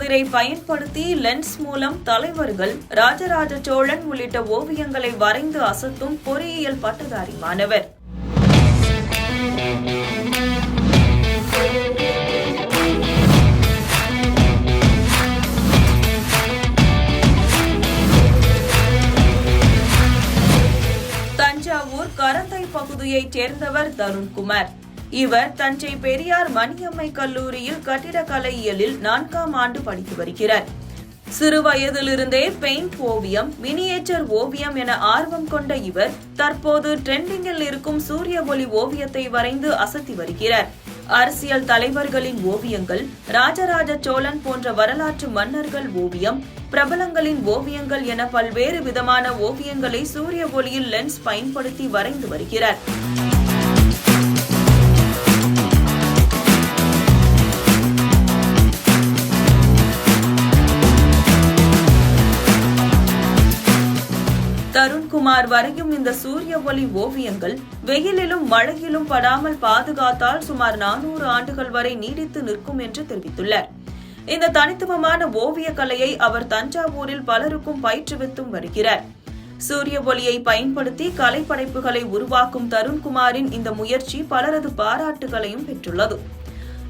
குளிரை பயன்படுத்தி லென்ஸ் மூலம் தலைவர்கள், ராஜராஜ சோழன் உள்ளிட்ட ஓவியங்களை வரைந்து அசத்தும் பொறியியல் பட்டதாரி மாணவர். தஞ்சாவூர் கரந்தை பகுதியைச் சேர்ந்தவர் தருண்குமார். இவர் தஞ்சை பெரியார் மணியம்மை கல்லூரியில் கட்டிடக்கலையியலில் 4ஆம் ஆண்டு படித்து வருகிறார். சிறு வயதிலிருந்தே பெயிண்ட் ஓவியம், மினியேச்சர் ஓவியம் என ஆர்வம் கொண்ட இவர் தற்போது ட்ரெண்டிங்கில் இருக்கும் சூரிய ஒளி ஓவியத்தை வரைந்து அசத்தி வருகிறார். அரசியல் தலைவர்களின் ஓவியங்கள், ராஜராஜ சோழன் போன்ற வரலாற்று மன்னர்கள் ஓவியம், பிரபலங்களின் ஓவியங்கள் என பல்வேறு விதமான ஓவியங்களை சூரிய ஒளியில் லென்ஸ் பயன்படுத்தி வரைந்து வருகிறார். தருண்குமார் வரையும் இந்த சூரிய ஒளி ஓவியங்கள் வெயிலிலும் மழையிலும் படாமல் பாதுகாத்தால் சுமார் 400 ஆண்டுகள் வரை நீடித்து நிற்கும் என்று தெரிவித்துள்ளார். இந்த தனித்துவமான ஓவிய கலையை அவர் தஞ்சாவூரில் பலருக்கும் பயிற்றுவித்தும் வருகிறார். சூரிய ஒளியை பயன்படுத்தி கலைப்படைப்புகளை உருவாக்கும் தருண்குமாரின் இந்த முயற்சி பலரது பாராட்டுகளையும் பெற்றுள்ளது.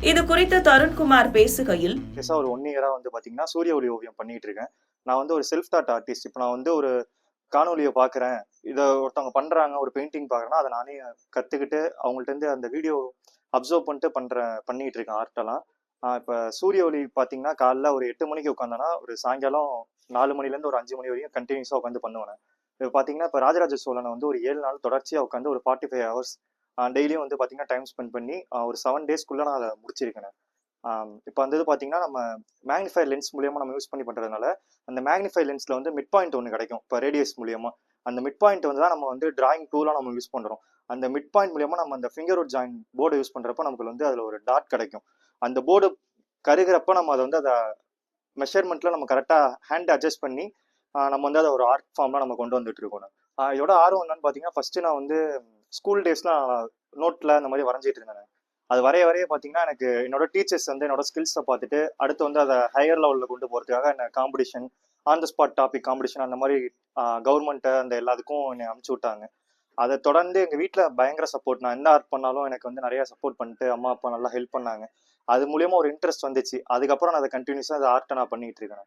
இது குறித்து தருண்குமார் பேசுகையில், ஒரு 1 இயரா பாத்தீங்கன்னா சூரிய ஒளி ஓவியம் பண்ணிட்டு இருக்கேன். நான் ஒரு செல்ஃப் தாட் ஆர்டிஸ்ட். இப்போ நான் ஒரு காணொலியை பார்க்குறேன், இதை ஒருத்தவங்க பண்ணுறாங்க, ஒரு பெயிண்டிங் பார்க்குறேன்னா அதை நானே கற்றுக்கிட்டு அவங்கள்ட்ட அந்த வீடியோ அப்சர்வ் பண்ணிட்டு பண்ணிகிட்டு இருக்கேன் ஆர்ட்டெல்லாம். இப்போ சூரிய ஒளி பார்த்தீங்கன்னா காலைல ஒரு 8 மணிக்கு உட்காந்தோன்னா ஒரு சாயங்காலம் 4 மணிலேருந்து ஒரு 5 மணி வரையும் கண்டினியூஸாக உட்காந்து பண்ணுவேன். இப்போ பார்த்தீங்கன்னா இப்போ ராஜராஜ சோழனை ஒரு 7 நாள் தொடர்ச்சியாக உட்காந்து ஒரு 45 ஹவர்ஸ் டெய்லியும் பார்த்தீங்கன்னா டைம் ஸ்பெண்ட் பண்ணி ஒரு 7 டேஸ்க்குள்ளே நான் அதை முடிச்சிருக்கேன். இப்போ பார்த்தீங்கன்னா நம்ம மேக்னிஃபை லென்ஸ் மூலியமாக நம்ம யூஸ் பண்ணி பண்ணுறதுனால அந்த மேக்னிஃபை லென்ஸில் மிட் பாயிண்ட் ஒன்று கிடைக்கும். இப்போ ரேடியஸ் மூலியமாக அந்த மிட் பாயிண்ட் தான் நம்ம டிராயிங் டூலாக நம்ம யூஸ் பண்ணுறோம். அந்த மிட் பாயிண்ட் மூலியமாக நம்ம அந்த ஃபிங்கர் ஜாயின் போர்டை யூஸ் பண்ணுறப்ப நமக்கு அதில் ஒரு டாட் கிடைக்கும். அந்த போர்டு கருகிறப்ப நம்ம அதை மெஷர்மெண்ட்டில் நம்ம கரெக்டாக ஹேண்ட் அட்ஜஸ்ட் பண்ணி நம்ம அதை ஒரு ஆர்ட் ஃபார்ம்லாம் நம்ம கொண்டு வந்துட்டு இருக்கோம். இதோட ஆர்வம் என்னன்னு பார்த்தீங்கன்னா ஃபஸ்ட்டு நான் ஸ்கூல் டேஸ்லாம் நோட்டில் அந்த மாதிரி வரைஞ்சிட்டு இருந்தேன். அது வரைய பார்த்தீங்கன்னா எனக்கு என்னோட டீச்சர்ஸ் என்னோட ஸ்கில்ஸை பார்த்துட்டு அடுத்து அதை ஹையர் லெவலில் கொண்டு போகிறதுக்காக என்ன competition, on the spot topic competition அந்த மாதிரி கவர்மெண்ட்டை அந்த எல்லாத்துக்கும் என்னை அனுப்பிச்சி விட்டாங்க. அதை தொடர்ந்து எங்கள் வீட்டில் பயங்கர சப்போர்ட். நான் என்ன ஆர்ட் பண்ணாலும் எனக்கு நிறையா சப்போர்ட் பண்ணிட்டு அம்மா அப்பா நல்லா ஹெல்ப் பண்ணாங்க. அது மூலியமாக ஒரு இன்ட்ரெஸ்ட் வந்துச்சு. அதுக்கப்புறம் நான் அதை கண்டினியூஸாக அந்த ஆர்ட்டை நான் பண்ணிகிட்டு இருக்கேன்.